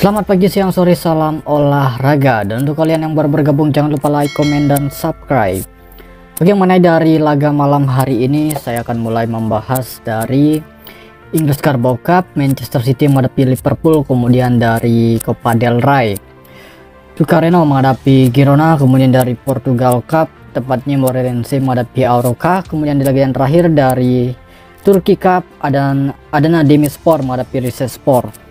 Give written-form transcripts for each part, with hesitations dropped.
Selamat pagi, siang, sore, salam olahraga. Dan untuk kalian yang baru bergabung, jangan lupa like, komen, dan subscribe. Oke, mengenai dari laga malam hari ini, saya akan mulai membahas dari English Carabao Cup, Manchester City menghadapi Liverpool, kemudian dari Copa del Rey, Tucareno menghadapi Girona, kemudian dari Portugal Cup, tepatnya Moreirense menghadapi Aroca, kemudian di laga yang terakhir dari Turki Cup, Adana Demirspor menghadapi Rizespor.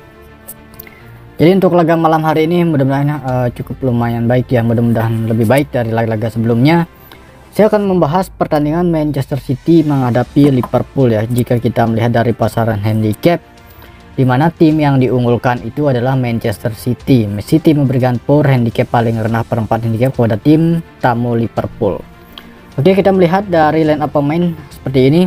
Jadi untuk laga malam hari ini mudah-mudahan cukup lumayan baik ya, mudah-mudahan lebih baik dari laga-laga sebelumnya. Saya akan membahas pertandingan Manchester City menghadapi Liverpool ya. Jika kita melihat dari pasaran handicap, di mana tim yang diunggulkan itu adalah Manchester City. City memberikan power handicap paling rendah per 4 handicap kepada tim tamu Liverpool. Oke, kita melihat dari line up pemain seperti ini.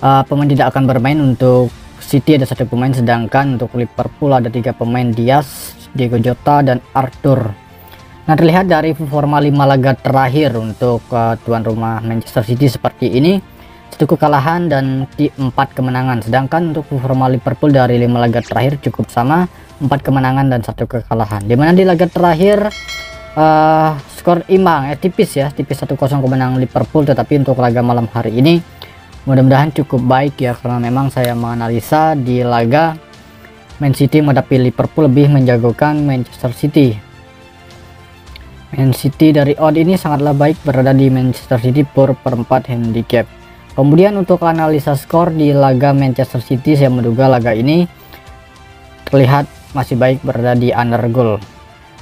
Pemain tidak akan bermain. Untuk City ada 1 pemain, sedangkan untuk Liverpool ada 3 pemain, Diaz, Diego Jota, dan Arthur. Nah, terlihat dari performa 5 laga terakhir untuk tuan rumah Manchester City seperti ini, 1 kekalahan dan 4 kemenangan, sedangkan untuk performa Liverpool dari 5 laga terakhir cukup sama, 4 kemenangan dan 1 kekalahan, dimana di laga terakhir skor imbang tipis 1-0 kemenangan Liverpool. Tetapi untuk laga malam hari ini mudah-mudahan cukup baik ya, karena memang saya menganalisa di laga Man City menghadapi Liverpool lebih menjagokan Manchester City. Man City dari odd ini sangatlah baik berada di Manchester City per 4 handicap. Kemudian untuk analisa skor di laga Manchester City, saya menduga laga ini terlihat masih baik berada di under goal,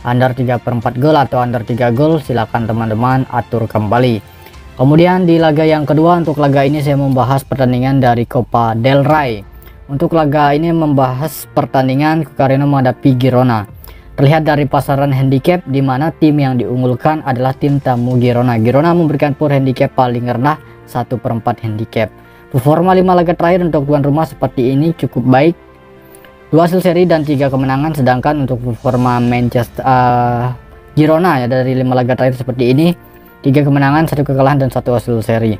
under 3/4 gol atau under 3 gol. Silakan teman-teman atur kembali. Kemudian di laga yang kedua, untuk laga ini saya membahas pertandingan dari Copa del Rey. Untuk laga ini membahas pertandingan Tucareno menghadapi Girona. Terlihat dari pasaran handicap di mana tim yang diunggulkan adalah tim tamu Girona. Girona memberikan power handicap paling rendah 1/4 handicap. Performa 5 laga terakhir untuk tuan rumah seperti ini cukup baik. 2 hasil seri dan 3 kemenangan, sedangkan untuk performa Manchester Girona ya dari 5 laga terakhir seperti ini 3 kemenangan, 1 kekalahan, dan 1 hasil seri.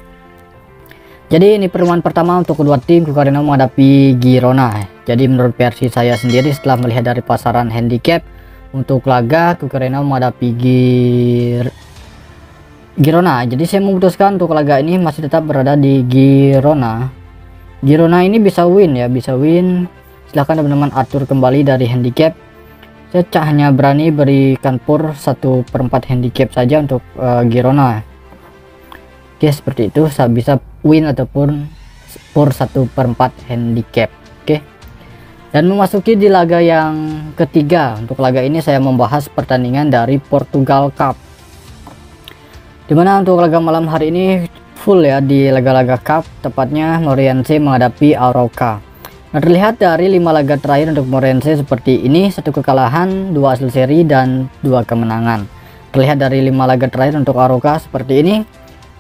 Jadi ini pertemuan pertama untuk kedua tim Tucareno menghadapi Girona. Jadi menurut versi saya sendiri setelah melihat dari pasaran handicap, untuk laga Tucareno menghadapi Girona, jadi saya memutuskan untuk laga ini masih tetap berada di Girona. Girona ini bisa win ya, bisa win. Silahkan teman-teman atur kembali dari handicap. Saya hanya berani berikan pur 1/4 handicap saja untuk Girona. Oke, seperti itu. Saya bisa win ataupun pur 1/4 handicap. Oke. Dan memasuki di laga yang ketiga. Untuk laga ini saya membahas pertandingan dari Portugal Cup, dimana untuk laga malam hari ini full ya di laga-laga Cup, tepatnya Moreirense menghadapi Aroca. Nah, terlihat dari 5 laga terakhir untuk Moreirense seperti ini, 1 kekalahan, 2 hasil seri, dan 2 kemenangan. Terlihat dari 5 laga terakhir untuk Aroca seperti ini,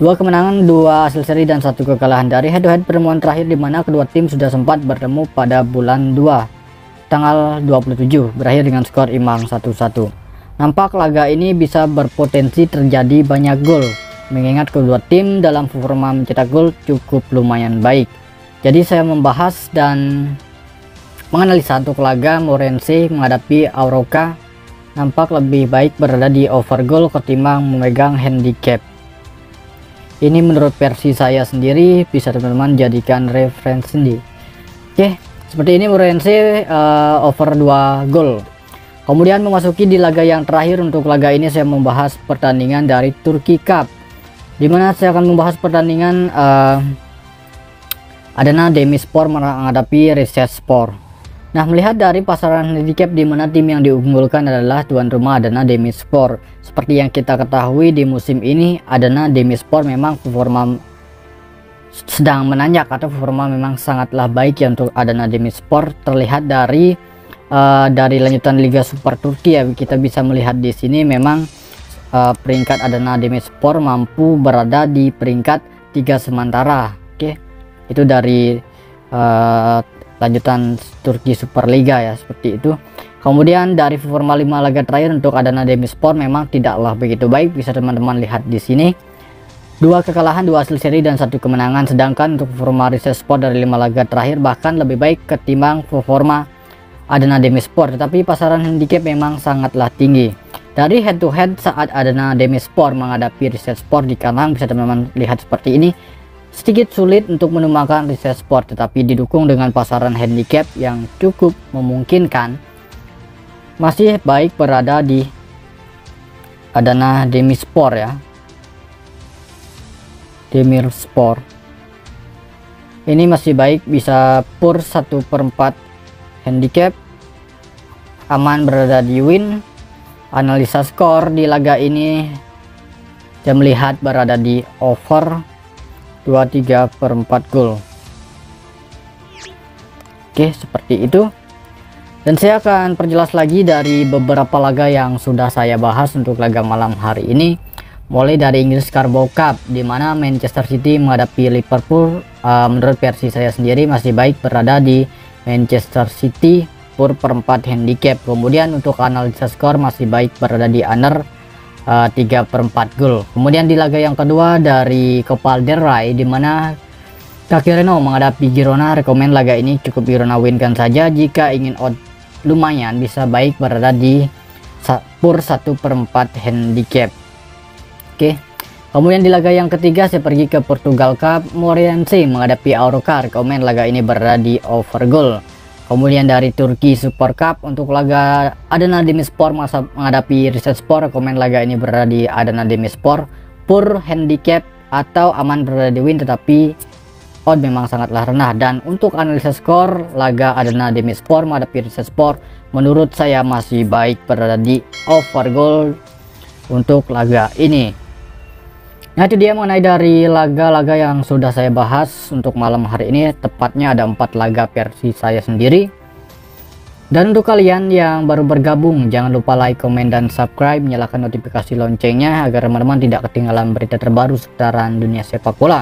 2 kemenangan, 2 hasil seri, dan 1 kekalahan. Dari head-to-head pertemuan terakhir di mana kedua tim sudah sempat bertemu pada bulan 2 tanggal 27, berakhir dengan skor imbang 1-1. Nampak laga ini bisa berpotensi terjadi banyak gol, mengingat kedua tim dalam performa mencetak gol cukup lumayan baik. Jadi saya membahas dan menganalisa untuk laga Moreirense menghadapi Aroca nampak lebih baik berada di over goal ketimbang memegang handicap. Ini menurut versi saya sendiri, bisa teman-teman jadikan referensi. Oke, seperti ini Moreirense over 2 gol. Kemudian memasuki di laga yang terakhir. Untuk laga ini saya membahas pertandingan dari Turki Cup, dimana saya akan membahas pertandingan Adana Demirspor menghadapi Rizespor. Nah, melihat dari pasaran handicap di mana tim yang diunggulkan adalah tuan rumah Adana Demirspor. Seperti yang kita ketahui di musim ini Adana Demirspor memang performa sedang menanjak atau performa memang sangatlah baik ya untuk Adana Demirspor. Terlihat dari lanjutan Liga Super Turki ya, kita bisa melihat di sini memang peringkat Adana Demirspor mampu berada di peringkat 3 sementara. Oke. Itu dari lanjutan Turki Superliga ya, seperti itu. Kemudian dari performa 5 laga terakhir untuk Adana Demirspor memang tidaklah begitu baik, bisa teman-teman lihat di sini. 2 kekalahan, 2 hasil seri, dan 1 kemenangan. Sedangkan untuk performa Rizespor dari 5 laga terakhir bahkan lebih baik ketimbang performa Adana Demirspor, tetapi pasaran handicap memang sangatlah tinggi. Dari head to head saat Adana Demirspor menghadapi Rizespor di kandang, bisa teman-teman lihat seperti ini. Sedikit sulit untuk menumbangkan Rizespor, tetapi didukung dengan pasaran handicap yang cukup memungkinkan, masih baik berada di Adana Demirspor ya. Demirspor ini masih baik, bisa pur 1/4 handicap, aman berada di win. Analisa skor di laga ini saya melihat berada di over 23/4 gol. Oke, seperti itu. Dan saya akan perjelas lagi dari beberapa laga yang sudah saya bahas untuk laga malam hari ini. Mulai dari Inggris Carabao Cup, di mana Manchester City menghadapi Liverpool. Menurut versi saya sendiri masih baik berada di Manchester City pur 4 handicap. Kemudian untuk analisa skor masih baik berada di under 3/4 gol. Kemudian di laga yang kedua dari Copa del Rey, di mana Cagliari menghadapi Girona, rekomen laga ini cukup Girona winkan saja. Jika ingin odd lumayan, bisa baik berada di pur 1/4 handicap. Oke. Kemudian di laga yang ketiga saya pergi ke Portugal Cup, Moreirense menghadapi Aroca, rekomen laga ini berada di over goal. Kemudian dari Turki Super Cup, untuk laga Adana Demirspor menghadapi Rizespor, rekomen laga ini berada di Adana Demirspor pur handicap atau aman berada di win, tetapi odd memang sangatlah rendah. Dan untuk analisa skor laga Adana Demirspor menghadapi Rizespor, menurut saya masih baik berada di over goal untuk laga ini. Nah, itu dia mengenai dari laga-laga yang sudah saya bahas untuk malam hari ini. Tepatnya ada 4 laga versi saya sendiri. Dan untuk kalian yang baru bergabung, jangan lupa like, komen, dan subscribe. Nyalakan notifikasi loncengnya agar teman-teman tidak ketinggalan berita terbaru seputaran dunia sepak bola.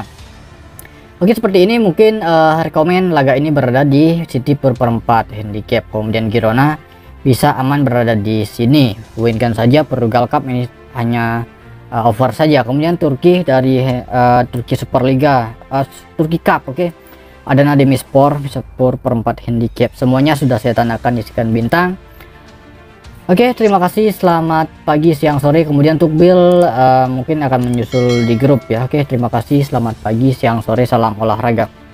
Oke, seperti ini mungkin rekomen laga ini berada di City pur 4 handicap. Kemudian Girona bisa aman berada di sini, winkan saja. Portugal Cup ini hanya over saja. Kemudian Turki dari Turki Superliga, Turki Cup, oke. Adana Demirspor bisa pur 4 handicap. Semuanya sudah saya tandakan isikan bintang. Oke, terima kasih. Selamat pagi, siang, sore. Kemudian untuk Bill mungkin akan menyusul di grup ya. Oke, terima kasih. Selamat pagi, siang, sore. Salam olahraga.